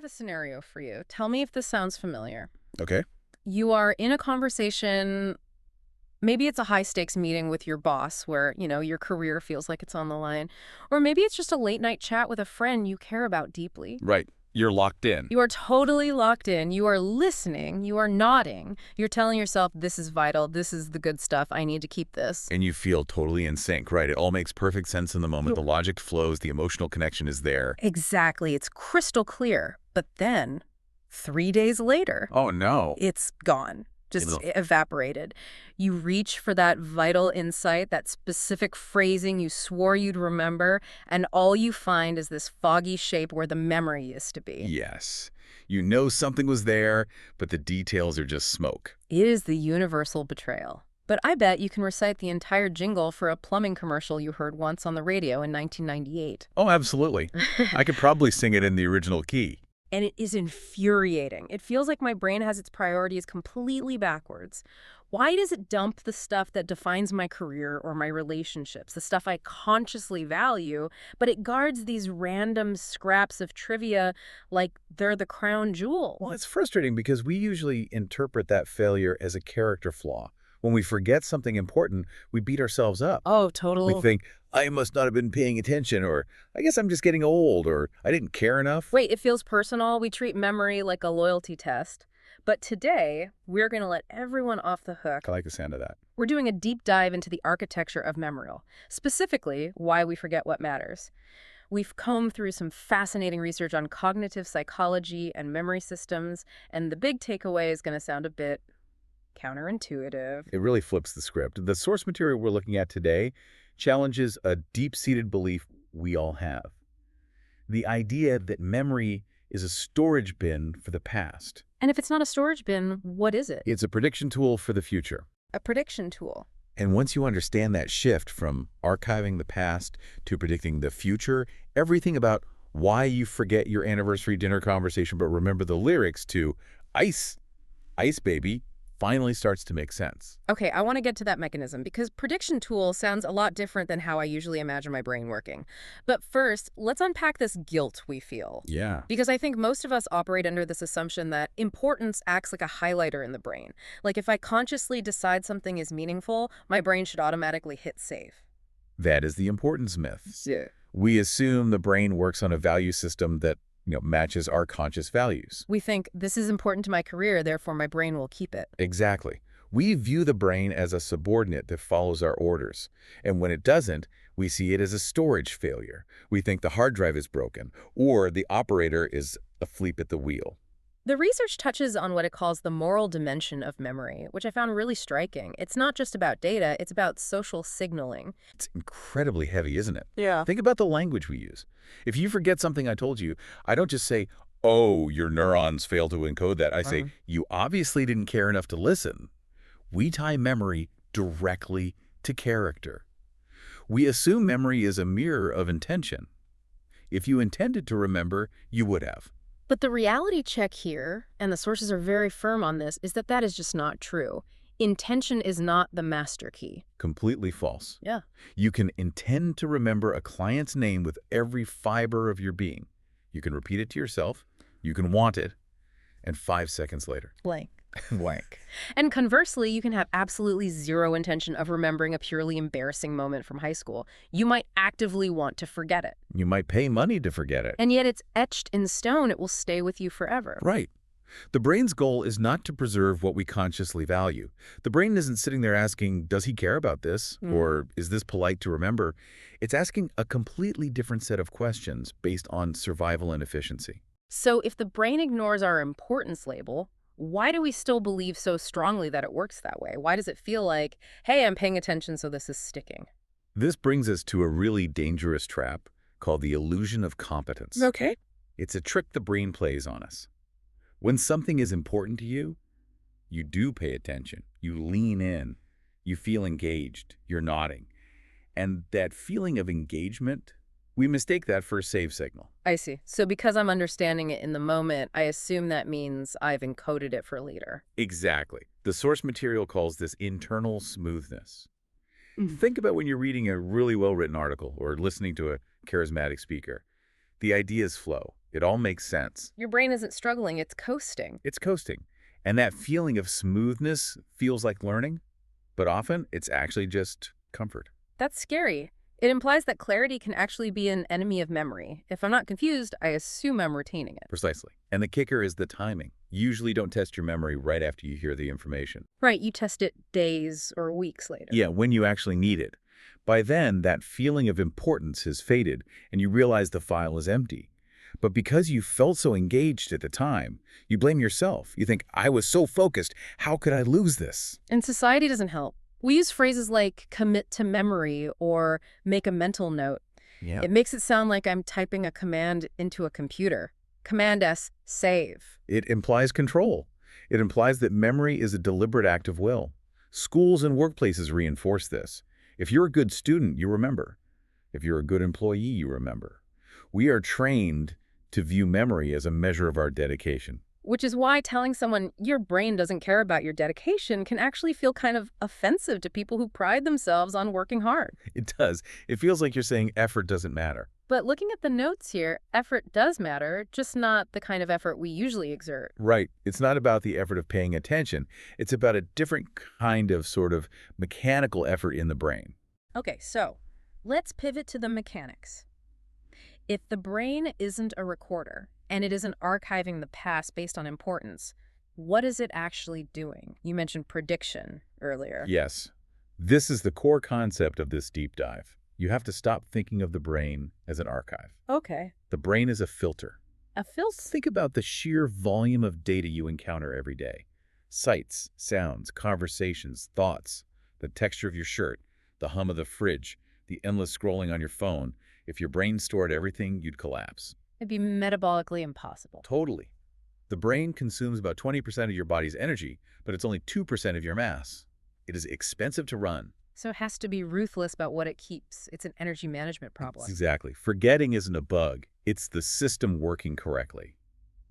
a scenario for you. Tell me if this sounds familiar. Okay. You are in a conversation, maybe it's a high-stakes meeting with your boss where, your career feels like it's on the line. Or maybe it's just a late-night chat with a friend you care about deeply. Right. You're locked in. You are totally locked in. You are listening. You are nodding. You're telling yourself, this is vital. This is the good stuff. I need to keep this. And you feel totally in sync, right? It all makes perfect sense in the moment. The logic flows. The emotional connection is there. Exactly. It's crystal clear. But then, 3 days later, Oh, no. it's gone. Just evaporated. You reach for that vital insight, that specific phrasing you swore you'd remember, and all you find is this foggy shape where the memory used to be. Yes. You know something was there, but the details are just smoke. It is the universal betrayal. But I bet you can recite the entire jingle for a plumbing commercial you heard once on the radio in 1998. Oh, absolutely. I could probably sing it in the original key. And it is infuriating. It feels like my brain has its priorities completely backwards. Why does it dump the stuff that defines my career or my relationships, the stuff I consciously value, but it guards these random scraps of trivia like they're the crown jewel? Well, it's frustrating because we usually interpret that failure as a character flaw. When we forget something important, we beat ourselves up. Oh, totally. We think, I must not have been paying attention, or I guess I'm just getting old, or I didn't care enough. Wait, it feels personal. We treat memory like a loyalty test. But today, we're going to let everyone off the hook. I like the sound of that. We're doing a deep dive into the architecture of memorial, specifically why we forget what matters. We've combed through some fascinating research on cognitive psychology and memory systems, and the big takeaway is going to sound a bit counterintuitive. It really flips the script. The source material we're looking at today challenges a deep-seated belief we all have. The idea that memory is a storage bin for the past. And if it's not a storage bin, what is it? It's a prediction tool for the future. A prediction tool. And once you understand that shift from archiving the past to predicting the future, everything about why you forget your anniversary dinner conversation but remember the lyrics to Ice, Ice Baby, finally starts to make sense. Okay, I want to get to that mechanism because prediction tool sounds a lot different than how I usually imagine my brain working. But first, let's unpack this guilt we feel. Yeah. Because I think most of us operate under this assumption that importance acts like a highlighter in the brain. Like if I consciously decide something is meaningful, my brain should automatically hit save. That is the importance myth. Yeah. We assume the brain works on a value system that matches our conscious values. We think this is important to my career, therefore my brain will keep it. Exactly. We view the brain as a subordinate that follows our orders. And when it doesn't, we see it as a storage failure. We think the hard drive is broken, or the operator is asleep at the wheel. The research touches on what it calls the moral dimension of memory, which I found really striking. It's not just about data, it's about social signaling. It's incredibly heavy, isn't it? Yeah. Think about the language we use. If you forget something I told you, I don't just say, oh, your neurons fail to encode that. I say, you obviously didn't care enough to listen. We tie memory directly to character. We assume memory is a mirror of intention. If you intended to remember, you would have. But the reality check here, and the sources are very firm on this, is that that is just not true. Intention is not the master key. Completely false. Yeah. You can intend to remember a client's name with every fiber of your being. You can repeat it to yourself, you can want it, and 5 seconds later. Blank. Blank. And conversely, you can have absolutely zero intention of remembering a purely embarrassing moment from high school. You might actively want to forget it. You might pay money to forget it. And yet it's etched in stone. It will stay with you forever. Right. The brain's goal is not to preserve what we consciously value. The brain isn't sitting there asking, does he care about this? Or is this polite to remember? It's asking a completely different set of questions based on survival and efficiency. So if the brain ignores our importance label, why do we still believe so strongly that it works that way? Why does it feel like, hey, I'm paying attention, so this is sticking? This brings us to a really dangerous trap called the illusion of competence. Okay. It's a trick the brain plays on us. When something is important to you, you do pay attention. You lean in. You feel engaged. You're nodding. And that feeling of engagement, we mistake that for a save signal. I see. So because I'm understanding it in the moment, I assume that means I've encoded it for later. Exactly. The source material calls this internal smoothness. Think about when you're reading a really well-written article or listening to a charismatic speaker. The ideas flow. It all makes sense. Your brain isn't struggling, it's coasting. It's coasting. And that feeling of smoothness feels like learning, but often it's actually just comfort. That's scary. It implies that clarity can actually be an enemy of memory. If I'm not confused, I assume I'm retaining it. Precisely. And the kicker is the timing. Usually don't test your memory right after you hear the information. Right, you test it days or weeks later. Yeah, when you actually need it. By then, that feeling of importance has faded, and you realize the file is empty. But because you felt so engaged at the time, you blame yourself. You think, I was so focused, how could I lose this? And society doesn't help. We use phrases like commit to memory or make a mental note. Yeah. It makes it sound like I'm typing a command into a computer. Command S, save. It implies control. It implies that memory is a deliberate act of will. Schools and workplaces reinforce this. If you're a good student, you remember. If you're a good employee, you remember. We are trained to view memory as a measure of our dedication. Which is why telling someone your brain doesn't care about your dedication can actually feel kind of offensive to people who pride themselves on working hard. It does. It feels like you're saying effort doesn't matter. But looking at the notes here, effort does matter, just not the kind of effort we usually exert. Right. It's not about the effort of paying attention. It's about a different kind of sort of mechanical effort in the brain. Okay, so let's pivot to the mechanics. If the brain isn't a recorder, and it isn't archiving the past based on importance, what is it actually doing? You mentioned prediction earlier. Yes. This is the core concept of this deep dive. You have to stop thinking of the brain as an archive. Okay. The brain is a filter. A filter? Think about the sheer volume of data you encounter every day. Sights, sounds, conversations, thoughts, the texture of your shirt, the hum of the fridge, the endless scrolling on your phone. If your brain stored everything, you'd collapse. It'd be metabolically impossible. Totally. The brain consumes about 20% of your body's energy, but it's only 2% of your mass. It is expensive to run. So it has to be ruthless about what it keeps. It's an energy management problem. Exactly. Forgetting isn't a bug. It's the system working correctly.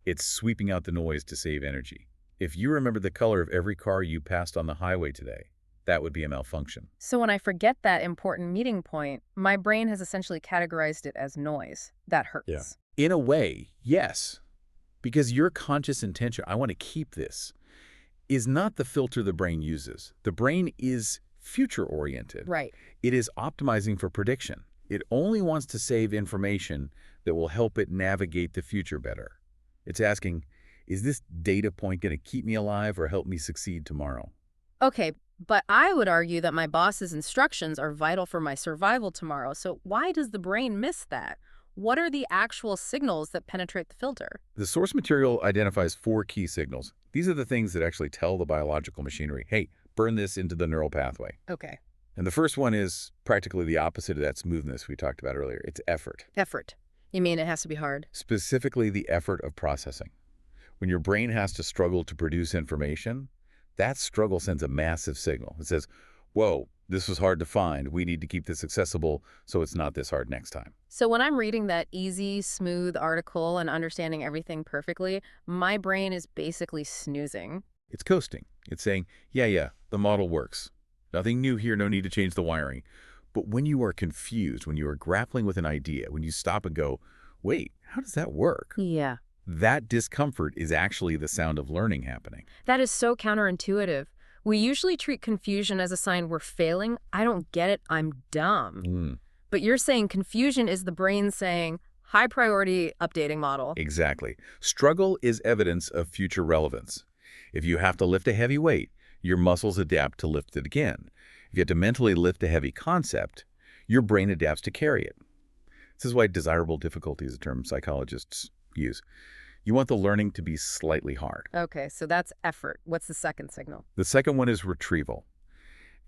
It's sweeping out the noise to save energy. If you remember the color of every car you passed on the highway today, that would be a malfunction. So when I forget that important meeting point, my brain has essentially categorized it as noise. That hurts. Yeah. In a way, yes. Because your conscious intention, I want to keep this, is not the filter the brain uses. The brain is future-oriented. Right. It is optimizing for prediction. It only wants to save information that will help it navigate the future better. It's asking, is this data point going to keep me alive or help me succeed tomorrow? Okay, but I would argue that my boss's instructions are vital for my survival tomorrow. So why does the brain miss that? What are the actual signals that penetrate the filter? The source material identifies 4 key signals. These are the things that actually tell the biological machinery, hey, burn this into the neural pathway. Okay. And the first one is practically the opposite of that smoothness we talked about earlier. It's effort. Effort. You mean it has to be hard? Specifically the effort of processing. When your brain has to struggle to produce information, that struggle sends a massive signal. It says, whoa, this was hard to find. We need to keep this accessible so it's not this hard next time. So when I'm reading that easy, smooth article and understanding everything perfectly, my brain is basically snoozing. It's coasting. It's saying, yeah, the model works. Nothing new here, no need to change the wiring. But when you are confused, when you are grappling with an idea, when you stop and go, wait, how does that work? Yeah. That discomfort is actually the sound of learning happening. That is so counterintuitive. We usually treat confusion as a sign we're failing. I don't get it. I'm dumb. But you're saying confusion is the brain saying, high priority updating model. Exactly. Struggle is evidence of future relevance. If you have to lift a heavy weight, your muscles adapt to lift it again. If you have to mentally lift a heavy concept, your brain adapts to carry it. This is why desirable difficulty is a term psychologists use. You want the learning to be slightly hard. Okay, so that's effort. What's the second signal? The second one is retrieval.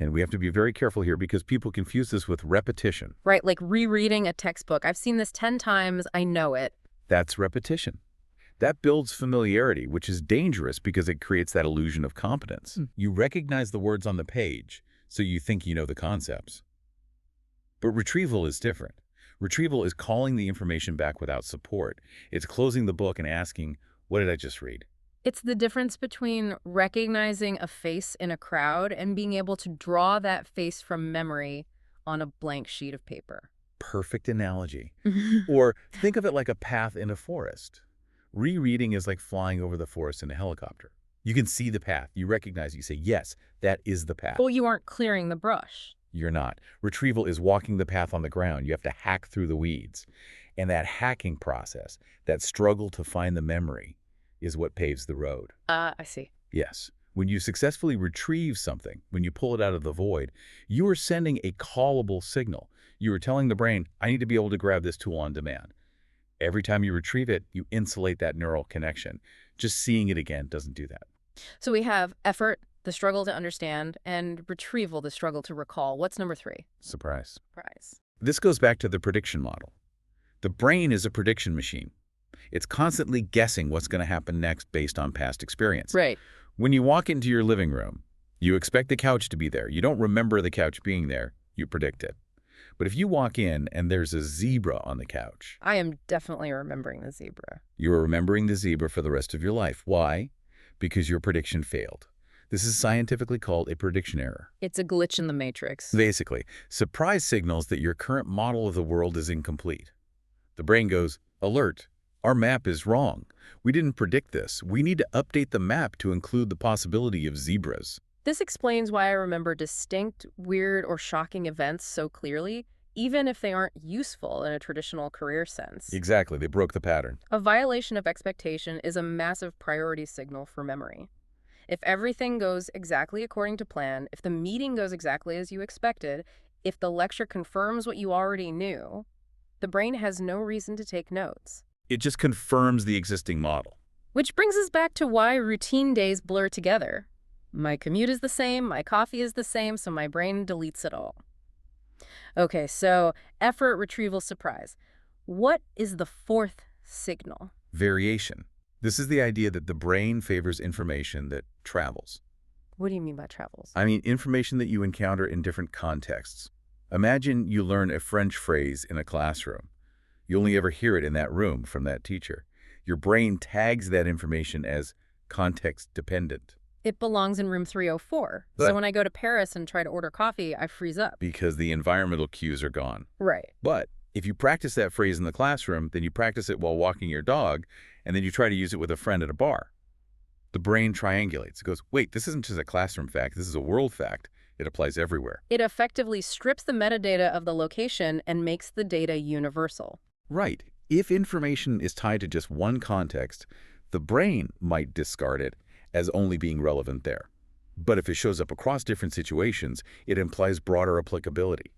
And we have to be very careful here because people confuse this with repetition. Right, like rereading a textbook. I've seen this 10 times. I know it. That's repetition. That builds familiarity, which is dangerous because it creates that illusion of competence. You recognize the words on the page, so you think you know the concepts. But retrieval is different. Retrieval is calling the information back without support. It's closing the book and asking, what did I just read? It's the difference between recognizing a face in a crowd and being able to draw that face from memory on a blank sheet of paper. perfect analogy. Or think of it like a path in a forest. Rereading is like flying over the forest in a helicopter. You can see the path. You recognize it. You say, yes, that is the path. Well, you aren't clearing the brush. You're not. Retrieval is walking the path on the ground. You have to hack through the weeds. And that hacking process, that struggle to find the memory, is what paves the road. I see. Yes. When you successfully retrieve something, when you pull it out of the void, you are sending a callable signal. You are telling the brain, I need to be able to grab this tool on demand. Every time you retrieve it, you insulate that neural connection. Just seeing it again doesn't do that. So we have effort, the struggle to understand, and retrieval, the struggle to recall. What's number 3? Surprise. Surprise. This goes back to the prediction model. The brain is a prediction machine. It's constantly guessing what's going to happen next based on past experience. Right. When you walk into your living room, you expect the couch to be there. You don't remember the couch being there. You predict it. But if you walk in and there's a zebra on the couch, I am definitely remembering the zebra. you are remembering the zebra for the rest of your life. Why? Because your prediction failed. This is scientifically called a prediction error. It's a glitch in the matrix. Basically, surprise signals that your current model of the world is incomplete. The brain goes, alert, our map is wrong. We didn't predict this. We need to update the map to include the possibility of zebras. This explains why I remember distinct, weird, or shocking events so clearly, even if they aren't useful in a traditional career sense. Exactly, they broke the pattern. A violation of expectation is a massive priority signal for memory. If everything goes exactly according to plan, if the meeting goes exactly as you expected, if the lecture confirms what you already knew, the brain has no reason to take notes. It just confirms the existing model. Which brings us back to why routine days blur together. My commute is the same, my coffee is the same, so my brain deletes it all. Okay, so effort, retrieval, surprise. What is the 4th signal? Variation. This is the idea that the brain favors information that travels. What do you mean by travels? I mean information that you encounter in different contexts. Imagine you learn a French phrase in a classroom. You only ever hear it in that room from that teacher. Your brain tags that information as context-dependent. It belongs in room 304. So when I go to Paris and try to order coffee, I freeze up. Because the environmental cues are gone. Right. But if you practice that phrase in the classroom, then you practice it while walking your dog, and then you try to use it with a friend at a bar. The brain triangulates. It goes, wait, this isn't just a classroom fact. This is a world fact. It applies everywhere. It effectively strips the metadata of the location and makes the data universal. Right. If information is tied to just one context, the brain might discard it as only being relevant there. But if it shows up across different situations, it implies broader applicability.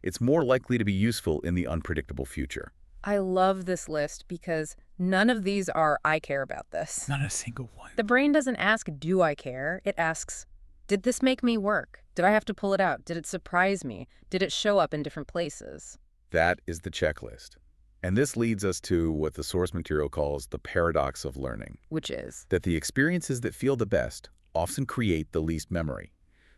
It's more likely to be useful in the unpredictable future. I love this list because none of these are, I care about this. Not a single one. The brain doesn't ask, do I care? It asks, did this make me work? Did I have to pull it out? Did it surprise me? Did it show up in different places? That is the checklist. And this leads us to what the source material calls the paradox of learning. Which is? That the experiences that feel the best often create the least memory.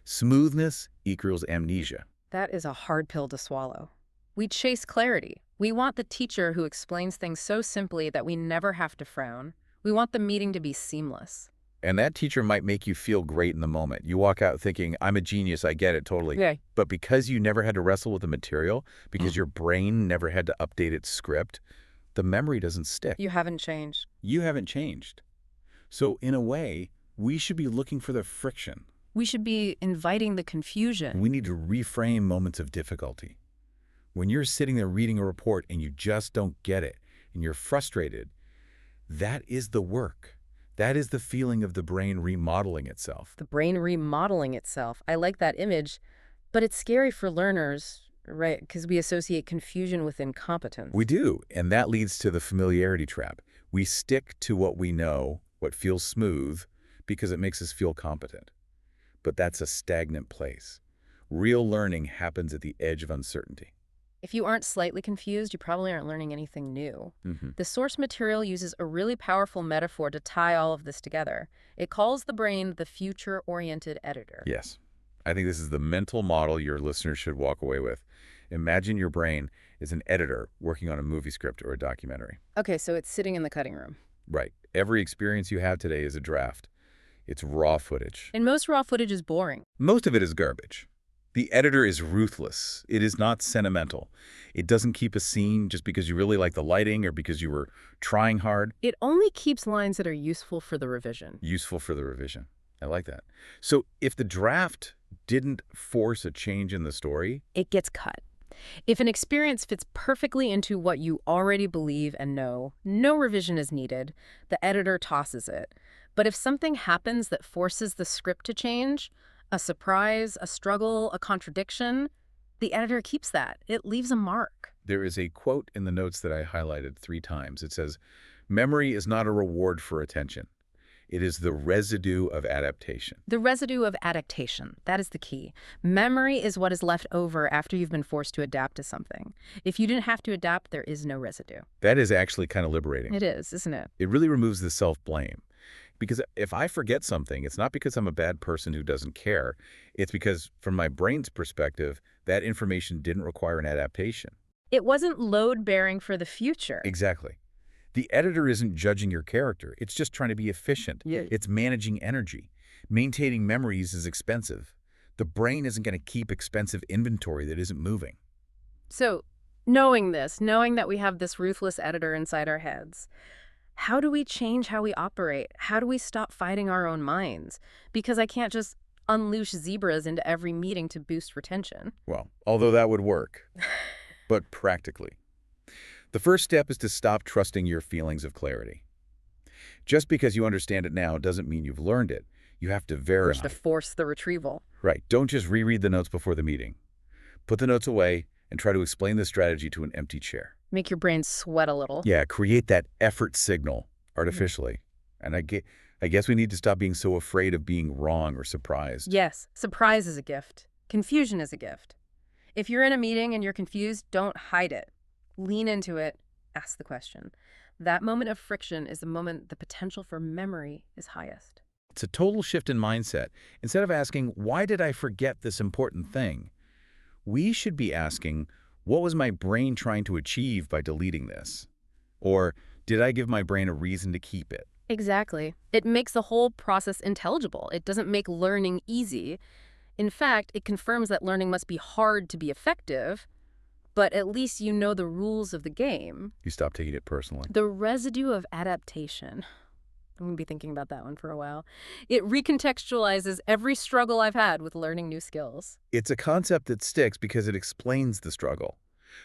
Smoothness equals amnesia. That is a hard pill to swallow. We chase clarity. We want the teacher who explains things so simply that we never have to frown. We want the meeting to be seamless. And that teacher might make you feel great in the moment. You walk out thinking, I'm a genius, I get it totally. Yeah. But because you never had to wrestle with the material, because your brain never had to update its script, the memory doesn't stick. You haven't changed. You haven't changed. So in a way, we should be looking for the friction. We should be inviting the confusion. We need to reframe moments of difficulty. When you're sitting there reading a report and you just don't get it, and you're frustrated, that is the work. That is the feeling of the brain remodeling itself. The brain remodeling itself. I like that image, but it's scary for learners, right? Because we associate confusion with incompetence. We do, and that leads to the familiarity trap. We stick to what we know, what feels smooth, because it makes us feel competent. But that's a stagnant place. Real learning happens at the edge of uncertainty. If you aren't slightly confused, you probably aren't learning anything new. The source material uses a really powerful metaphor to tie all of this together. It calls the brain the future-oriented editor. Yes. I think this is the mental model your listeners should walk away with. Imagine your brain is an editor working on a movie script or a documentary. Okay, so it's sitting in the cutting room. Right. Every experience you have today is a draft. It's raw footage. And most raw footage is boring. Most of it is garbage. The editor is ruthless. It is not sentimental. It doesn't keep a scene just because you really like the lighting or because you were trying hard. It only keeps lines that are useful for the revision. Useful for the revision. I like that. So if the draft didn't force a change in the story, It gets cut. If an experience fits perfectly into what you already believe and know, no revision is needed. The editor tosses it. But if something happens that forces the script to change, a surprise, a struggle, a contradiction, the editor keeps that. It leaves a mark. there is a quote in the notes that I highlighted 3 times. It says, "Memory is not a reward for attention. It is the residue of adaptation." The residue of adaptation, that is the key. Memory is what is left over after you've been forced to adapt to something. If you didn't have to adapt, there is no residue. That is actually kind of liberating. It is, isn't it? It really removes the self-blame. Because if I forget something, it's not because I'm a bad person who doesn't care. It's because, from my brain's perspective, that information didn't require an adaptation. It wasn't load-bearing for the future. Exactly. The editor isn't judging your character. It's just trying to be efficient. Yeah. It's managing energy. Maintaining memories is expensive. The brain isn't going to keep expensive inventory that isn't moving. So, knowing this, knowing that we have this ruthless editor inside our heads, how do we change how we operate? How do we stop fighting our own minds? Because I can't just unleash zebras into every meeting to boost retention. Well, although that would work, but practically. The first step is to stop trusting your feelings of clarity. Just because you understand it now doesn't mean you've learned it. You have to verify. To force the retrieval. Right. Don't just reread the notes before the meeting. Put the notes away and try to explain the strategy to an empty chair. Make your brain sweat a little. Yeah, create that effort signal artificially. And I guess we need to stop being so afraid of being wrong or surprised. Yes, surprise is a gift. Confusion is a gift. If you're in a meeting and you're confused, don't hide it. Lean into it. Ask the question. That moment of friction is the moment the potential for memory is highest. It's a total shift in mindset. Instead of asking, why did I forget this important thing? We should be asking, what was my brain trying to achieve by deleting this? Or did I give my brain a reason to keep it? Exactly. It makes the whole process intelligible. It doesn't make learning easy. In fact, it confirms that learning must be hard to be effective, but at least you know the rules of the game. You stop taking it personally. The residue of adaptation. I'm going to be thinking about that one for a while. It recontextualizes every struggle I've had with learning new skills. It's a concept that sticks because it explains the struggle.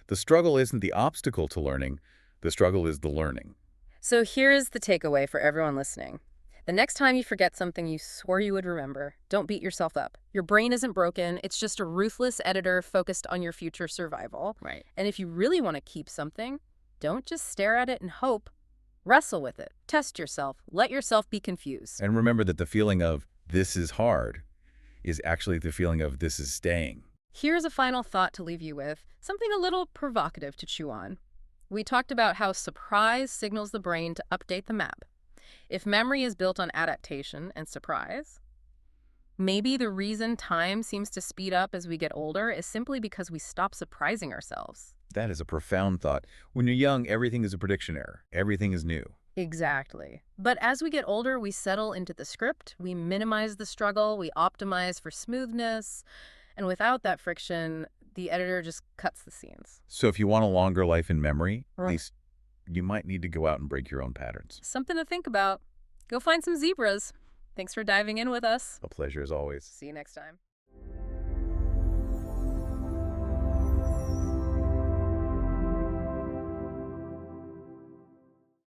The struggle isn't the obstacle to learning. The struggle is the learning. So here's the takeaway for everyone listening. The next time you forget something you swore you would remember, don't beat yourself up. Your brain isn't broken. It's just a ruthless editor focused on your future survival. Right. And if you really want to keep something, don't just stare at it and hope. Wrestle with it. Test yourself. Let yourself be confused. And remember that the feeling of this is hard is actually the feeling of this is staying. Here's a final thought to leave you with, something a little provocative to chew on. We talked about how surprise signals the brain to update the map. If memory is built on adaptation and surprise, maybe the reason time seems to speed up as we get older is simply because we stop surprising ourselves. That is a profound thought. When you're young, everything is a prediction error. Everything is new. Exactly. But as we get older, we settle into the script, we minimize the struggle, we optimize for smoothness, and without that friction, the editor just cuts the scenes. So if you want a longer life in memory, Right. at least you might need to go out and break your own patterns. Something to think about. Go find some zebras. Thanks for diving in with us. A pleasure as always. See you next time.